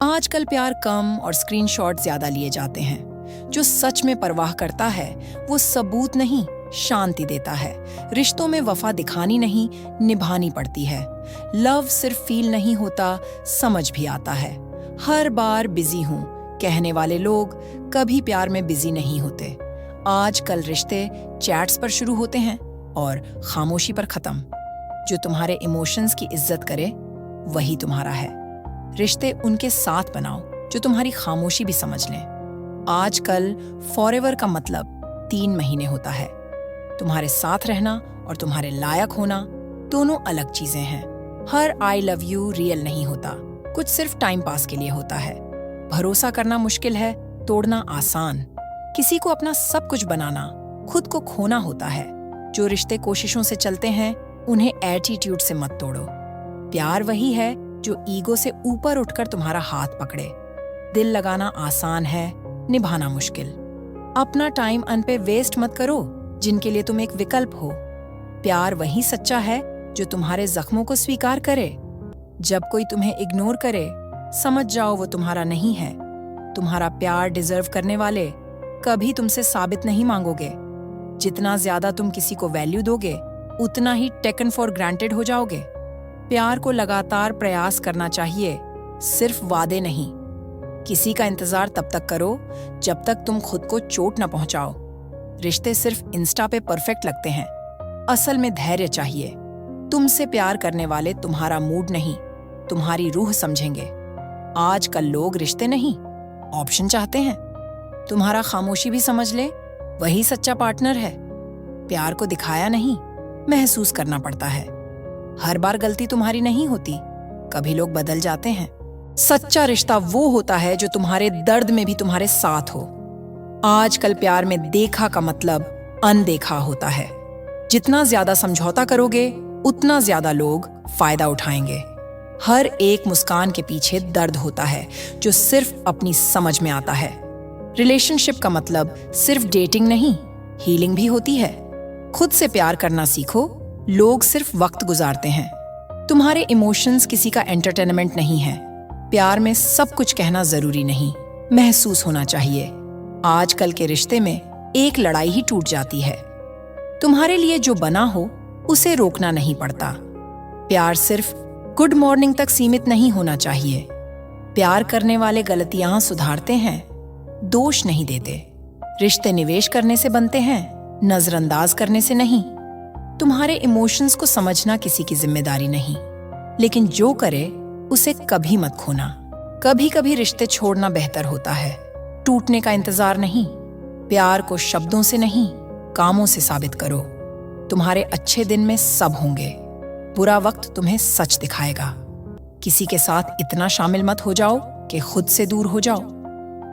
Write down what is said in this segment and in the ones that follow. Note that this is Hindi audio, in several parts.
आजकल प्यार कम और स्क्रीनशॉट ज्यादा लिए जाते हैं। जो सच में परवाह करता है वो सबूत नहीं, शांति देता है। रिश्तों में वफा दिखानी नहीं, निभानी पड़ती है। लव सिर्फ फील नहीं होता, समझ भी आता है। हर बार बिजी हूं कहने वाले लोग कभी प्यार में बिजी नहीं होते। आजकल रिश्ते चैट्स पर शुरू होते हैं और खामोशी पर खत्म। जो तुम्हारे इमोशंस की इज्जत करे वही तुम्हारा है। रिश्ते उनके साथ बनाओ जो तुम्हारी खामोशी भी समझ लें। आजकल फॉरएवर का मतलब 3 महीने होता है। तुम्हारे साथ रहना और तुम्हारे लायक होना दोनों अलग चीजें हैं। हर आई लव यू रियल नहीं होता, कुछ सिर्फ टाइम पास के लिए होता है। भरोसा करना मुश्किल है, तोड़ना आसान। किसी को अपना सब कुछ बनाना खुद को खोना होता है। जो रिश्ते कोशिशों से चलते हैं उन्हें एटीट्यूड से मत तोड़ो। प्यार वही है जो ईगो से ऊपर उठकर तुम्हारा हाथ पकड़े। दिल लगाना आसान है, निभाना मुश्किल। अपना टाइम अन पे वेस्ट मत करो जिनके लिए तुम एक विकल्प हो। प्यार वही सच्चा है जो तुम्हारे जख्मों को स्वीकार करे। जब कोई तुम्हें इग्नोर करे समझ जाओ वो तुम्हारा नहीं है। तुम्हारा प्यार डिजर्व करने वाले कभी तुमसे साबित नहीं मांगोगे। जितना ज्यादा तुम किसी को वैल्यू दोगे उतना ही टेकन फॉर ग्रांटेड हो जाओगे। प्यार को लगातार प्रयास करना चाहिए, सिर्फ वादे नहीं। किसी का इंतजार तब तक करो जब तक तुम खुद को चोट न पहुंचाओ। रिश्ते सिर्फ इंस्टा पे परफेक्ट लगते हैं, असल में धैर्य चाहिए। तुमसे प्यार करने वाले तुम्हारा मूड नहीं, तुम्हारी रूह समझेंगे। आजकल लोग रिश्ते नहीं, ऑप्शन चाहते हैं। तुम्हारा खामोशी भी समझ ले, वही सच्चा पार्टनर है। प्यार को दिखाया नहीं, महसूस करना पड़ता है। हर बार गलती तुम्हारी नहीं होती, कभी लोग बदल जाते हैं। सच्चा रिश्ता वो होता है जो तुम्हारे दर्द में भी तुम्हारे साथ हो। आजकल प्यार में देखा का मतलब अनदेखा होता है। जितना ज्यादा समझौता करोगे उतना ज्यादा लोग फायदा उठाएंगे। हर एक मुस्कान के पीछे दर्द होता है जो सिर्फ अपनी समझ में आता है। रिलेशनशिप का मतलब सिर्फ डेटिंग नहीं, हीलिंग भी होती है। खुद से प्यार करना सीखो, लोग सिर्फ वक्त गुजारते हैं। तुम्हारे इमोशंस किसी का एंटरटेनमेंट नहीं है। प्यार में सब कुछ कहना जरूरी नहीं, महसूस होना चाहिए। आजकल के रिश्ते में एक लड़ाई ही टूट जाती है। तुम्हारे लिए जो बना हो उसे रोकना नहीं पड़ता। प्यार सिर्फ गुड मॉर्निंग तक सीमित नहीं होना चाहिए। प्यार करने वाले गलतियां सुधारते हैं, दोष नहीं देते। रिश्ते निवेश करने से बनते हैं, नजरअंदाज करने से नहीं। तुम्हारे इमोशंस को समझना किसी की जिम्मेदारी नहीं, लेकिन जो करे उसे कभी मत खोना। कभी कभी रिश्ते छोड़ना बेहतर होता है, टूटने का इंतजार नहीं। प्यार को शब्दों से नहीं, कामों से साबित करो। तुम्हारे अच्छे दिन में सब होंगे, बुरा वक्त तुम्हें सच दिखाएगा। किसी के साथ इतना शामिल मत हो जाओ कि खुद से दूर हो जाओ।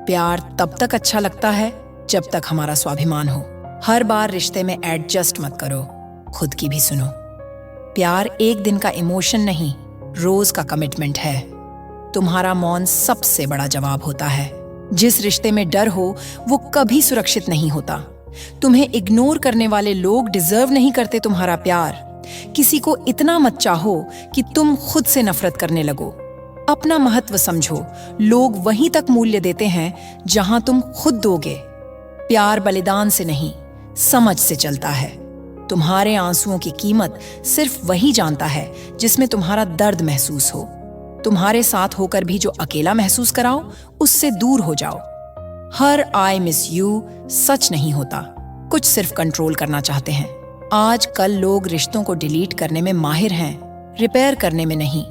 प्यार तब तक अच्छा लगता है जब तक हमारा स्वाभिमान हो। हर बार रिश्ते में एडजस्ट मत करो, खुद की भी सुनो। प्यार एक दिन का इमोशन नहीं, रोज का कमिटमेंट है। तुम्हारा मौन सबसे बड़ा जवाब होता है। जिस रिश्ते में डर हो वो कभी सुरक्षित नहीं होता। तुम्हें इग्नोर करने वाले लोग डिजर्व नहीं करते तुम्हारा प्यार। किसी को इतना मत चाहो कि तुम खुद से नफरत करने लगो। अपना महत्व समझो, लोग वहीं तक मूल्य देते हैं जहां तुम खुद दोगे। प्यार बलिदान से नहीं, समझ से चलता है। तुम्हारे आंसुओं की कीमत सिर्फ वही जानता है जिसमें तुम्हारा दर्द महसूस हो। तुम्हारे साथ होकर भी जो अकेला महसूस कराओ उससे दूर हो जाओ। हर आई मिस यू सच नहीं होता, कुछ सिर्फ कंट्रोल करना चाहते हैं। आजकल लोग रिश्तों को डिलीट करने में माहिर हैं, रिपेयर करने में नहीं।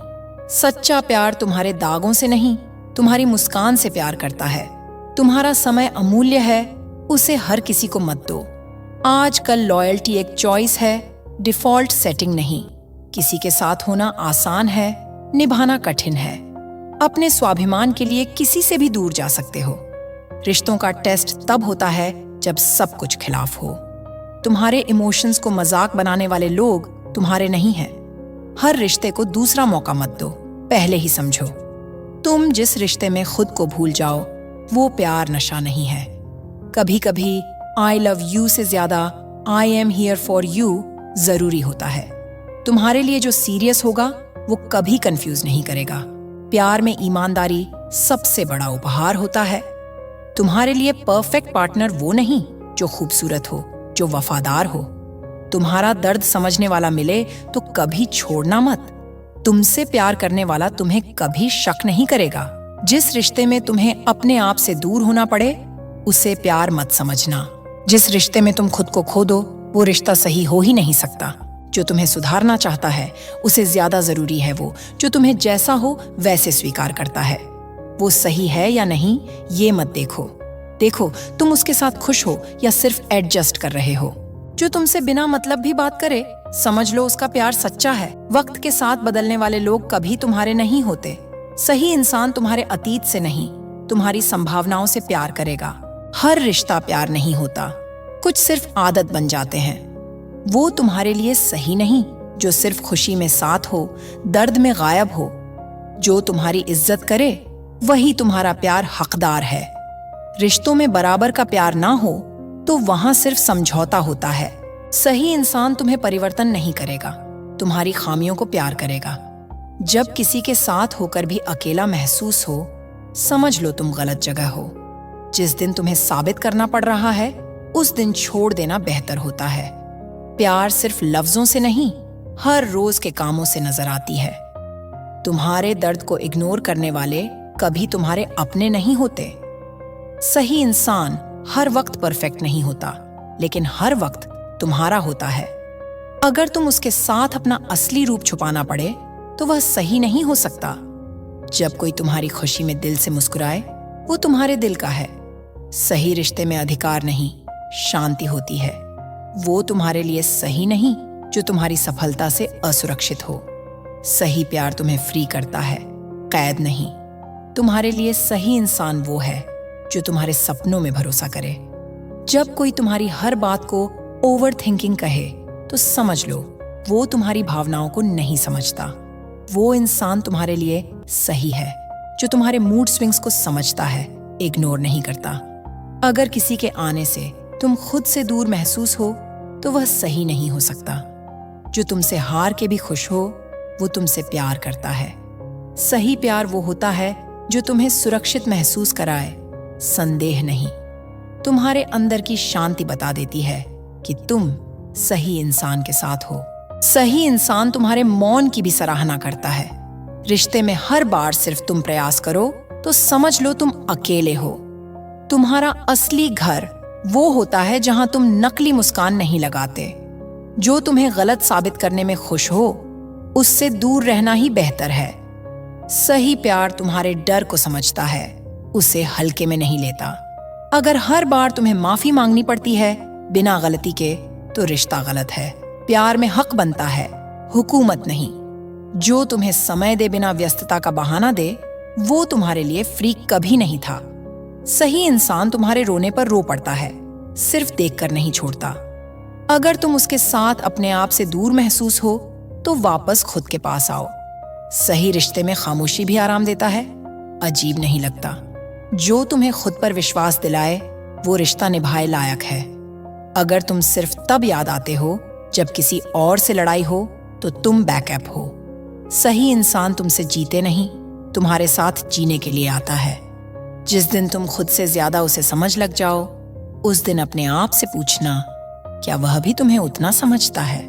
सच्चा प्यार तुम्हारे दागों से नहीं, तुम्हारी मुस्कान से प्यार करता है। तुम्हारा समय अमूल्य है, उसे हर किसी को मत दो। आजकल लॉयल्टी एक चॉइस है, डिफॉल्ट सेटिंग नहीं। किसी के साथ होना आसान है, निभाना कठिन है। अपने स्वाभिमान के लिए किसी से भी दूर जा सकते हो। रिश्तों का टेस्ट तब होता है जब सब कुछ खिलाफ हो। तुम्हारे इमोशंस को मजाक बनाने वाले लोग तुम्हारे नहीं हैं। हर रिश्ते को दूसरा मौका मत दो, पहले ही समझो। तुम जिस रिश्ते में खुद को भूल जाओ वो प्यार नशा नहीं है। कभी कभी आई लव यू से ज्यादा I am here for you जरूरी होता है। तुम्हारे लिए जो सीरियस होगा वो कभी कंफ्यूज नहीं करेगा। प्यार में ईमानदारी, सबसे बड़ा उपहार होता है। तुम्हारे लिए परफेक्ट पार्टनर वो नहीं जो खूबसूरत हो, जो वफादार हो। तुम्हारा दर्द समझने वाला मिले तो कभी छोड़ना मत। तुमसे प्यार करने वाला तुम्हें कभी शक नहीं करेगा। जिस रिश्ते में तुम्हें अपने आप से दूर होना पड़े, उसे प्यार मत समझना। जिस रिश्ते में तुम खुद को खो दो, वो रिश्ता सही हो ही नहीं सकता। जो तुम्हें सुधारना चाहता है, उसे ज्यादा जरूरी है वो जो तुम्हें जैसा हो वैसे स्वीकार करता है। वो सही है या नहीं, ये मत देखो तुम उसके साथ खुश हो या सिर्फ एडजस्ट कर रहे हो। जो तुमसे बिना मतलब भी बात करे, समझ लो उसका प्यार सच्चा है। वक्त के साथ बदलने वाले लोग कभी तुम्हारे नहीं होते। सही इंसान तुम्हारे अतीत से नहीं, तुम्हारी संभावनाओं से प्यार करेगा। हर रिश्ता प्यार नहीं होता, कुछ सिर्फ आदत बन जाते हैं। वो तुम्हारे लिए सही नहीं जो सिर्फ खुशी में साथ हो, दर्द में गायब हो। जो तुम्हारी इज्जत करे, वही तुम्हारा प्यार हकदार है। रिश्तों में बराबर का प्यार ना हो तो वहां सिर्फ समझौता होता है। सही इंसान तुम्हें परिवर्तन नहीं करेगा, तुम्हारी खामियों को प्यार करेगा। जब किसी के साथ होकर भी अकेला महसूस हो, समझ लो तुम गलत जगह हो। जिस दिन तुम्हें साबित करना पड़ रहा है, उस दिन छोड़ देना बेहतर होता है। प्यार सिर्फ लफ्जों से नहीं, हर रोज के कामों से नजर आती है। तुम्हारे दर्द को इग्नोर करने वाले कभी तुम्हारे अपने नहीं होते। सही इंसान हर वक्त परफेक्ट नहीं होता, लेकिन हर वक्त तुम्हारा होता है। अगर तुम उसके साथ अपना असली रूप छुपाना पड़े, तो वह सही नहीं हो सकता। जब कोई तुम्हारी खुशी में दिल से मुस्कुराए, वो तुम्हारे दिल का है। सही रिश्ते में अधिकार नहीं, शांति होती है। वो तुम्हारे लिए सही नहीं जो तुम्हारी सफलता से असुरक्षित हो। सही प्यार तुम्हें फ्री करता है, कैद नहीं। तुम्हारे लिए सही इंसान वो है जो तुम्हारे सपनों में भरोसा करे। जब कोई तुम्हारी हर बात को ओवर थिंकिंग कहे, तो समझ लो वो तुम्हारी भावनाओं को नहीं समझता। वो इंसान तुम्हारे लिए सही है जो तुम्हारे मूड स्विंग्स को समझता है, इग्नोर नहीं करता। अगर किसी के आने से तुम खुद से दूर महसूस हो, तो वह सही नहीं हो सकता। जो तुमसे हार के भी खुश हो, वो तुमसे प्यार करता है। सही प्यार वो होता है जो तुम्हें सुरक्षित महसूस कराए, संदेह नहीं। तुम्हारे अंदर की शांति बता देती है कि तुम सही इंसान के साथ हो। सही इंसान तुम्हारे मौन की भी सराहना करता है। रिश्ते में हर बार सिर्फ तुम प्रयास करो तो समझ लो तुम अकेले हो। तुम्हारा असली घर वो होता है जहां तुम नकली मुस्कान नहीं लगाते। जो तुम्हें गलत साबित करने में खुश हो, उससे दूर रहना ही बेहतर है। सही प्यार तुम्हारे डर को समझता है, उसे हल्के में नहीं लेता। अगर हर बार तुम्हें माफी मांगनी पड़ती है बिना गलती के, तो रिश्ता गलत है। प्यार में हक बनता है, हुकूमत नहीं। जो तुम्हें समय दे बिना व्यस्तता का बहाना दे, वो तुम्हारे लिए फ्री कभी नहीं था। सही इंसान तुम्हारे रोने पर रो पड़ता है, सिर्फ देखकर नहीं छोड़ता। अगर तुम उसके साथ अपने आप से दूर महसूस हो, तो वापस खुद के पास आओ। सही रिश्ते में खामोशी भी आराम देता है, अजीब नहीं लगता। जो तुम्हें खुद पर विश्वास दिलाए, वो रिश्ता निभाए लायक है। अगर तुम सिर्फ तब याद आते हो जब किसी और से लड़ाई हो, तो तुम बैकअप हो। सही इंसान तुमसे जीते नहीं, तुम्हारे साथ जीने के लिए आता है। जिस दिन तुम खुद से ज्यादा उसे समझ लग जाओ, उस दिन अपने आप से पूछना, क्या वह भी तुम्हें उतना समझता है?